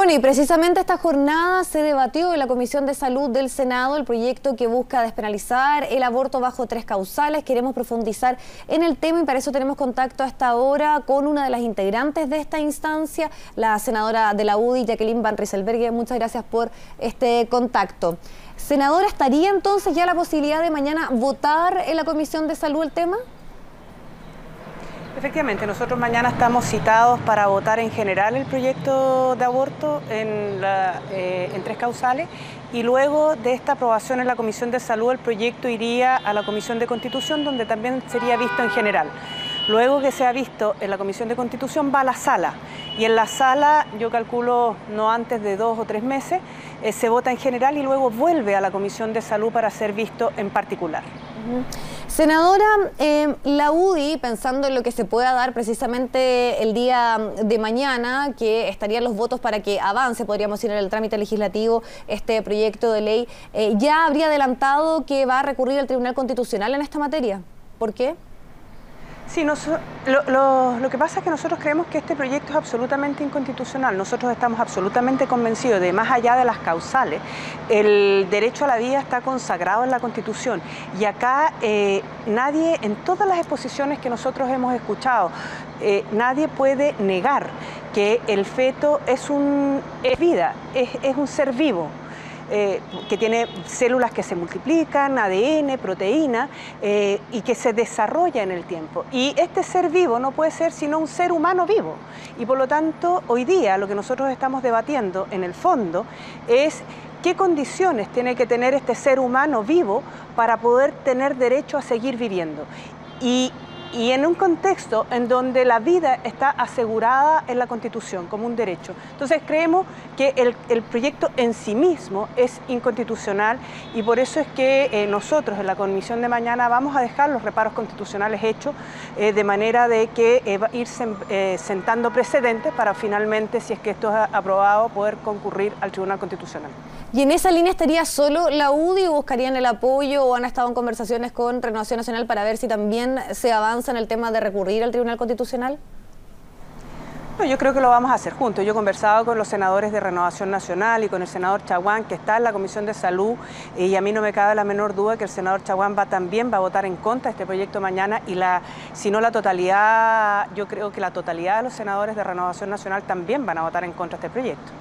Bueno, y precisamente esta jornada se debatió en la Comisión de Salud del Senado el proyecto que busca despenalizar el aborto bajo 3 causales. Queremos profundizar en el tema y para eso tenemos contacto a esta hora con una de las integrantes de esta instancia, la senadora de la UDI, Jacqueline Van Rysselberghe. Muchas gracias por este contacto. Senadora, ¿estaría entonces ya la posibilidad de mañana votar en la Comisión de Salud el tema? Efectivamente, nosotros mañana estamos citados para votar en general el proyecto de aborto en 3 causales y luego de esta aprobación en la Comisión de Salud el proyecto iría a la Comisión de Constitución donde también sería visto en general. Luego que sea visto en la Comisión de Constitución va a la sala y en la sala yo calculo no antes de 2 o 3 meses se vota en general y luego vuelve a la Comisión de Salud para ser visto en particular. Senadora, la UDI, pensando en lo que se pueda dar precisamente el día de mañana, que estarían los votos para que avance, podríamos ir en el trámite legislativo, este proyecto de ley, ya habría adelantado que va a recurrir al Tribunal Constitucional en esta materia. ¿Por qué? Sí, lo que pasa es que nosotros creemos que este proyecto es absolutamente inconstitucional. Nosotros estamos absolutamente convencidos de, más allá de las causales, el derecho a la vida está consagrado en la Constitución. Y acá nadie, en todas las exposiciones que nosotros hemos escuchado, nadie puede negar que el feto es vida, es un ser vivo. Que tiene células que se multiplican, ADN, proteína, y que se desarrolla en el tiempo. Y este ser vivo no puede ser sino un ser humano vivo. Y por lo tanto, hoy día lo que nosotros estamos debatiendo en el fondo es qué condiciones tiene que tener este ser humano vivo para poder tener derecho a seguir viviendo. Y en un contexto en donde la vida está asegurada en la Constitución como un derecho. Entonces creemos que el proyecto en sí mismo es inconstitucional y por eso es que nosotros en la comisión de mañana vamos a dejar los reparos constitucionales hechos de manera de que va a ir sentando precedentes para finalmente, si es que esto es aprobado, poder concurrir al Tribunal Constitucional. ¿Y en esa línea estaría solo la UDI o buscarían el apoyo o han estado en conversaciones con Renovación Nacional para ver si también se avanza en el tema de recurrir al Tribunal Constitucional? No, yo creo que lo vamos a hacer juntos. Yo he conversado con los senadores de Renovación Nacional y con el senador Chaguán, que está en la Comisión de Salud, y a mí no me cabe la menor duda que el senador Chaguán también va a votar en contra de este proyecto mañana y si no la totalidad, yo creo que la totalidad de los senadores de Renovación Nacional también van a votar en contra de este proyecto.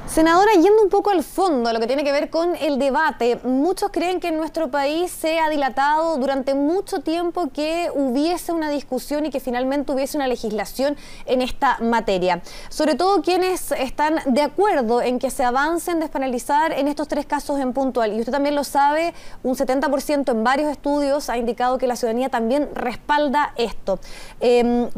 Senadora, yendo un poco al fondo, a lo que tiene que ver con el debate, muchos creen que en nuestro país se ha dilatado durante mucho tiempo que hubiese una discusión y que finalmente hubiese una legislación en esta materia. Sobre todo quienes están de acuerdo en que se avance en despenalizar en estos 3 casos en puntual. Y usted también lo sabe, un 70% en varios estudios ha indicado que la ciudadanía también respalda esto.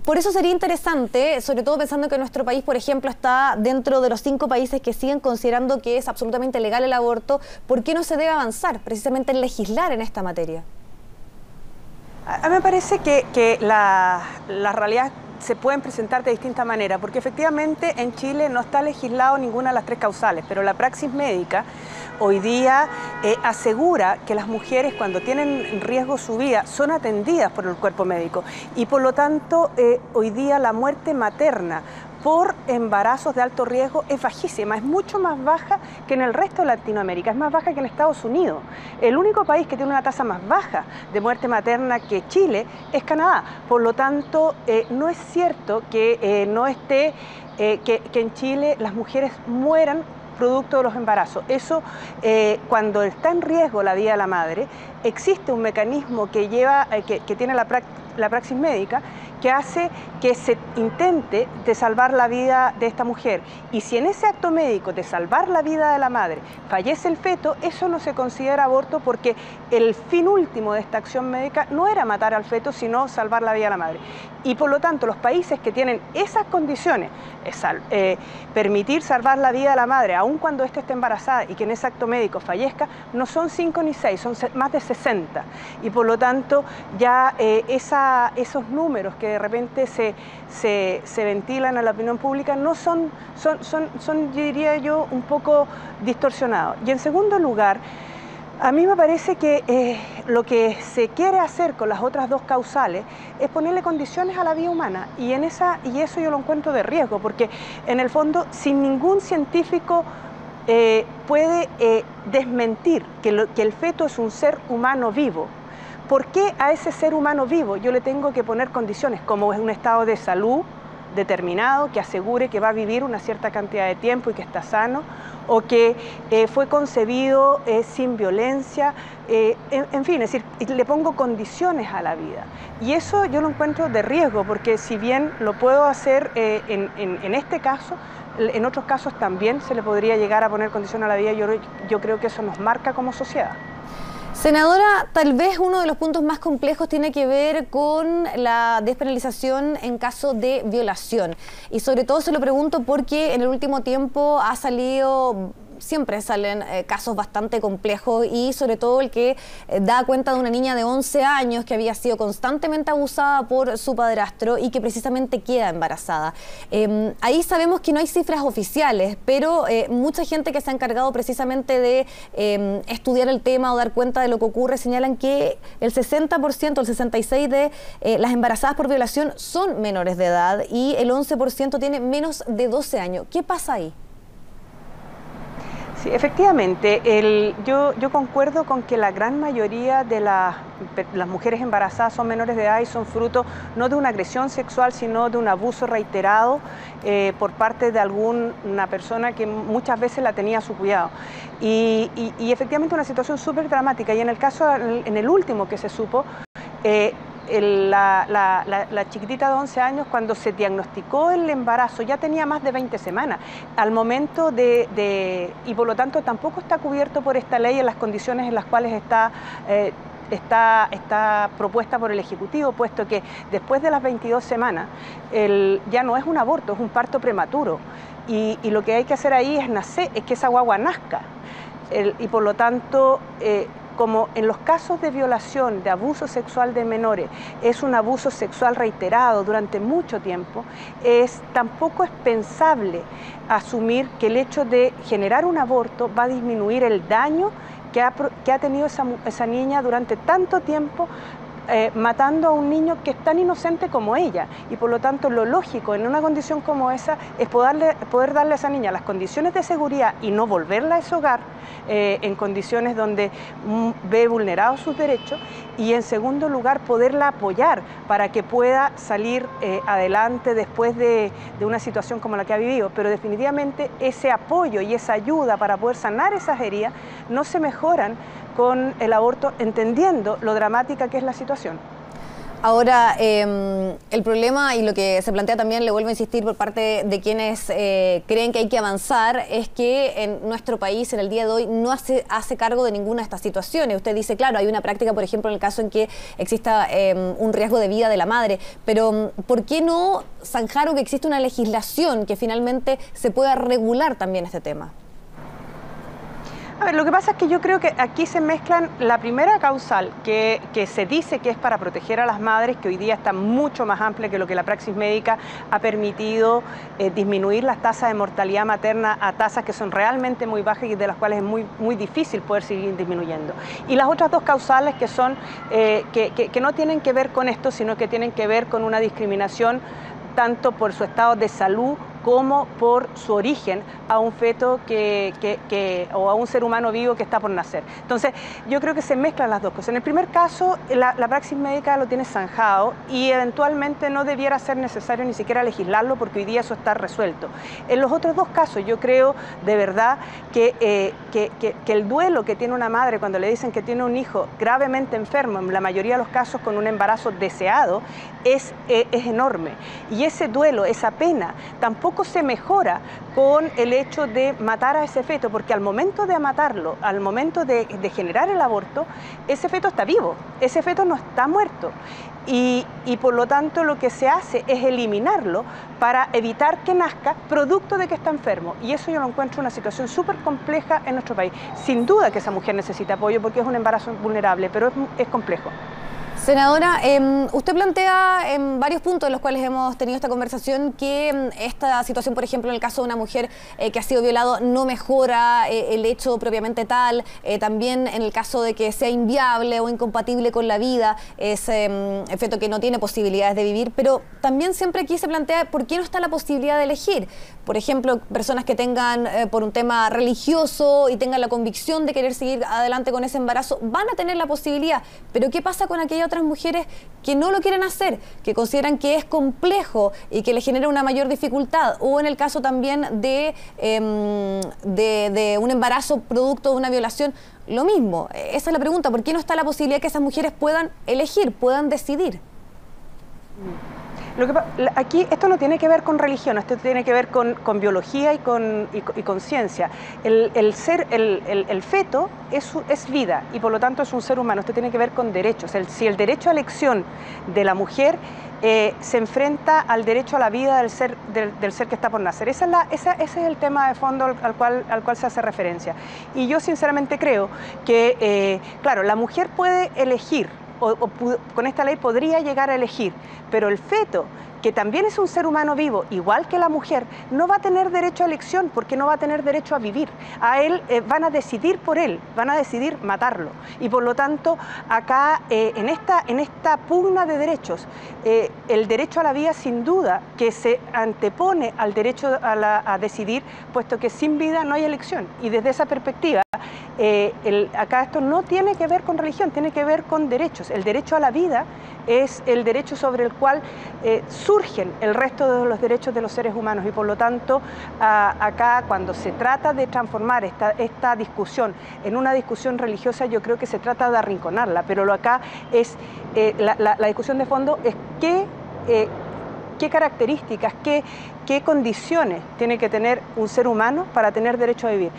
Por eso sería interesante, sobre todo pensando que nuestro país, por ejemplo, está dentro de los 5 países que siguen considerando que es absolutamente legal el aborto, ¿por qué no se debe avanzar precisamente en legislar en esta materia? A mí me parece que la realidad se pueden presentar de distinta manera, porque efectivamente en Chile no está legislado ninguna de las 3 causales, pero la praxis médica hoy día asegura que las mujeres cuando tienen en riesgo su vida son atendidas por el cuerpo médico y por lo tanto hoy día la muerte materna por embarazos de alto riesgo es bajísima, es mucho más baja que en el resto de Latinoamérica, es más baja que en Estados Unidos. El único país que tiene una tasa más baja de muerte materna que Chile es Canadá. Por lo tanto, no es cierto que no esté, que en Chile las mujeres mueran producto de los embarazos. Eso, cuando está en riesgo la vida de la madre, existe un mecanismo que tiene la praxis médica que hace que se intente de salvar la vida de esta mujer. Y si en ese acto médico de salvar la vida de la madre fallece el feto, eso no se considera aborto porque el fin último de esta acción médica no era matar al feto, sino salvar la vida de la madre. Y por lo tanto, los países que tienen esas condiciones, permitir salvar la vida de la madre, aun cuando ésta esté embarazada y que en ese acto médico fallezca, no son 5 ni 6, son más de 60. Y por lo tanto, ya esos números que de repente se ventilan a la opinión pública no son, diría yo, un poco distorsionados. Y en segundo lugar, A mí me parece que lo que se quiere hacer con las otras dos causales es ponerle condiciones a la vida humana y eso yo lo encuentro de riesgo, porque en el fondo sin ningún científico puede desmentir que el feto es un ser humano vivo. ¿Por qué a ese ser humano vivo yo le tengo que poner condiciones como es un estado de salud determinado que asegure que va a vivir una cierta cantidad de tiempo y que está sano, o que fue concebido sin violencia, en fin, es decir, le pongo condiciones a la vida? Y eso yo lo encuentro de riesgo, porque si bien lo puedo hacer en este caso, en otros casos también se le podría llegar a poner condición a la vida. Yo creo que eso nos marca como sociedad. Senadora, tal vez uno de los puntos más complejos tiene que ver con la despenalización en caso de violación. Y sobre todo se lo pregunto porque en el último tiempo ha salido... Siempre salen casos bastante complejos y sobre todo el que da cuenta de una niña de 11 años que había sido constantemente abusada por su padrastro y que precisamente queda embarazada. Ahí sabemos que no hay cifras oficiales, pero mucha gente que se ha encargado precisamente de estudiar el tema o dar cuenta de lo que ocurre señalan que el 60%, el 66% de las embarazadas por violación son menores de edad y el 11% tiene menos de 12 años. ¿Qué pasa ahí? Sí, efectivamente, yo concuerdo con que la gran mayoría de las mujeres embarazadas son menores de edad y son fruto no de una agresión sexual, sino de un abuso reiterado por parte de alguna persona que muchas veces la tenía a su cuidado. Y efectivamente una situación súper dramática. Y en el caso, en el último que se supo, la chiquitita de 11 años, cuando se diagnosticó el embarazo, ya tenía más de 20 semanas al momento y por lo tanto tampoco está cubierto por esta ley en las condiciones en las cuales está propuesta por el Ejecutivo, puesto que después de las 22 semanas ya no es un aborto, es un parto prematuro. Y lo que hay que hacer ahí es que esa guagua nazca. Y por lo tanto... como en los casos de violación, de abuso sexual de menores, es un abuso sexual reiterado durante mucho tiempo, tampoco es pensable asumir que el hecho de generar un aborto va a disminuir el daño que ha tenido esa niña durante tanto tiempo, matando a un niño que es tan inocente como ella. Y por lo tanto lo lógico en una condición como esa es poder darle a esa niña las condiciones de seguridad y no volverla a ese hogar en condiciones donde ve vulnerados sus derechos, y en segundo lugar poderla apoyar para que pueda salir adelante después de una situación como la que ha vivido. Pero definitivamente ese apoyo y esa ayuda para poder sanar esas heridas no se mejoran con el aborto, entendiendo lo dramática que es la situación. Ahora, el problema y lo que se plantea también, le vuelvo a insistir por parte de quienes creen que hay que avanzar, es que en nuestro país en el día de hoy no hace cargo de ninguna de estas situaciones. Usted dice, claro, hay una práctica, por ejemplo, en el caso en que exista un riesgo de vida de la madre, pero ¿por qué no zanjar o que existe una legislación que finalmente se pueda regular también este tema? A ver, lo que pasa es que yo creo que aquí se mezclan la primera causal que se dice que es para proteger a las madres, que hoy día está mucho más amplia que lo que la praxis médica ha permitido disminuir las tasas de mortalidad materna a tasas que son realmente muy bajas y de las cuales es muy difícil poder seguir disminuyendo. Y las otras dos causales que son que no tienen que ver con esto, sino que tienen que ver con una discriminación tanto por su estado de salud como por su origen a un feto o a un ser humano vivo que está por nacer. Entonces, yo creo que se mezclan las dos cosas. En el primer caso, la praxis médica lo tiene zanjado y eventualmente no debiera ser necesario ni siquiera legislarlo porque hoy día eso está resuelto. En los otros dos casos, yo creo de verdad que el duelo que tiene una madre cuando le dicen que tiene un hijo gravemente enfermo, en la mayoría de los casos con un embarazo deseado, es enorme. Y ese duelo, esa pena, tampoco se mejora con el hecho de matar a ese feto, porque al momento de matarlo, al momento de generar el aborto, ese feto está vivo, ese feto no está muerto. Y por lo tanto lo que se hace es eliminarlo para evitar que nazca producto de que está enfermo. Y eso yo lo encuentro una situación súper compleja en nuestro país. Sin duda que esa mujer necesita apoyo porque es un embarazo vulnerable, pero es complejo. Senadora, usted plantea en varios puntos en los cuales hemos tenido esta conversación que esta situación, por ejemplo, en el caso de una mujer que ha sido violada, no mejora el hecho propiamente tal. También en el caso de que sea inviable o incompatible con la vida, es feto que no tiene posibilidades de vivir. Pero también siempre aquí se plantea por qué no está la posibilidad de elegir. Por ejemplo, personas que tengan por un tema religioso y tengan la convicción de querer seguir adelante con ese embarazo, van a tener la posibilidad. Pero ¿qué pasa con aquellas otras mujeres que no lo quieren hacer, que consideran que es complejo y que les genera una mayor dificultad? O en el caso también de un embarazo producto de una violación, lo mismo. Esa es la pregunta, ¿por qué no está la posibilidad que esas mujeres puedan elegir, puedan decidir? Aquí esto no tiene que ver con religión, esto tiene que ver con biología y con ciencia. El feto es vida y por lo tanto es un ser humano, esto tiene que ver con derechos. Si el derecho a elección de la mujer se enfrenta al derecho a la vida del ser que está por nacer. Ese es el tema de fondo al cual se hace referencia. Y yo sinceramente creo que, claro, la mujer puede elegir, con esta ley podría llegar a elegir, pero el feto, que también es un ser humano vivo, igual que la mujer, no va a tener derecho a elección porque no va a tener derecho a vivir. A él van a decidir por él, van a decidir matarlo. Y por lo tanto, acá en esta pugna de derechos, el derecho a la vida sin duda que se antepone al derecho a decidir, puesto que sin vida no hay elección. Y desde esa perspectiva, acá esto no tiene que ver con religión, tiene que ver con derechos. El derecho a la vida es el derecho sobre el cual surgen el resto de los derechos de los seres humanos y por lo tanto acá cuando se trata de transformar esta discusión en una discusión religiosa, yo creo que se trata de arrinconarla, pero lo acá es la discusión de fondo es qué características, qué condiciones tiene que tener un ser humano para tener derecho a vivir.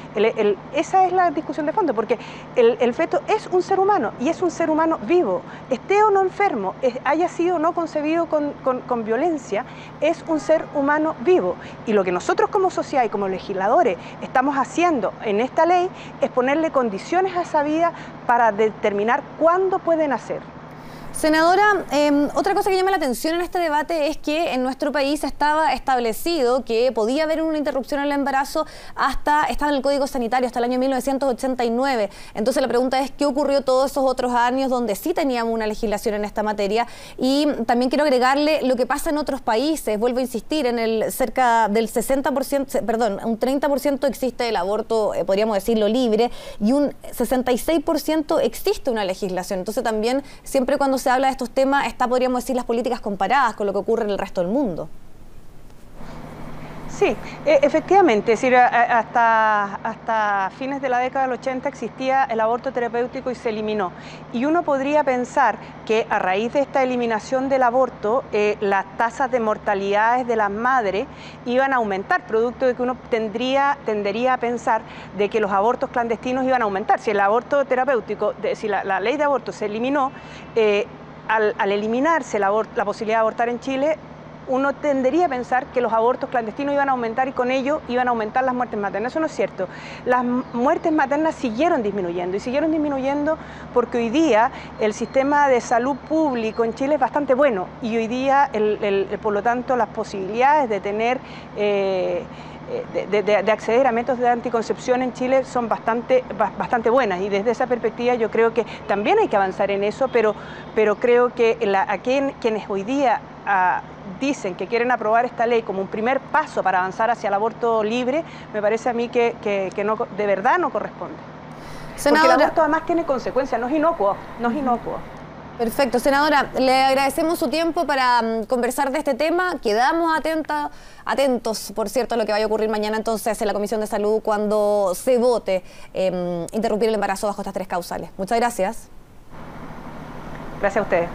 Esa es la discusión de fondo, porque el feto es un ser humano y es un ser humano vivo, esté o no enfermo, haya sido o no concebido con violencia, es un ser humano vivo. Y lo que nosotros como sociedad y como legisladores estamos haciendo en esta ley es ponerle condiciones a esa vida para determinar cuándo puede nacer. Senadora, otra cosa que llama la atención en este debate es que en nuestro país estaba establecido que podía haber una interrupción en el embarazo estaba en el Código Sanitario hasta el año 1989. Entonces la pregunta es, ¿qué ocurrió todos esos otros años donde sí teníamos una legislación en esta materia? Y también quiero agregarle lo que pasa en otros países. Vuelvo a insistir, cerca del 60%, perdón, un 30% existe el aborto, podríamos decirlo, libre, y un 66% existe una legislación. Entonces también, siempre cuando se habla de estos temas, podríamos decir, las políticas comparadas con lo que ocurre en el resto del mundo. Sí, efectivamente, es decir, hasta fines de la década del 80 existía el aborto terapéutico y se eliminó. Y uno podría pensar que a raíz de esta eliminación del aborto, las tasas de mortalidades de las madres iban a aumentar, producto de que uno tendería a pensar de que los abortos clandestinos iban a aumentar. Si el aborto terapéutico, si la ley de aborto se eliminó, al eliminarse la posibilidad de abortar en Chile, uno tendería a pensar que los abortos clandestinos iban a aumentar y con ello iban a aumentar las muertes maternas. Eso no es cierto. Las muertes maternas siguieron disminuyendo y siguieron disminuyendo porque hoy día el sistema de salud público en Chile es bastante bueno y hoy día, por lo tanto, las posibilidades de tener de acceder a métodos de anticoncepción en Chile son bastante buenas y desde esa perspectiva yo creo que también hay que avanzar en eso, pero creo que quienes hoy día dicen que quieren aprobar esta ley como un primer paso para avanzar hacia el aborto libre, me parece a mí que no, de verdad no corresponde. Senadora, porque el aborto además tiene consecuencias, no es inocuo. Perfecto. Senadora, le agradecemos su tiempo para conversar de este tema. Quedamos atentos, por cierto, a lo que vaya a ocurrir mañana entonces en la Comisión de Salud cuando se vote interrumpir el embarazo bajo estas 3 causales. Muchas gracias. Gracias a ustedes.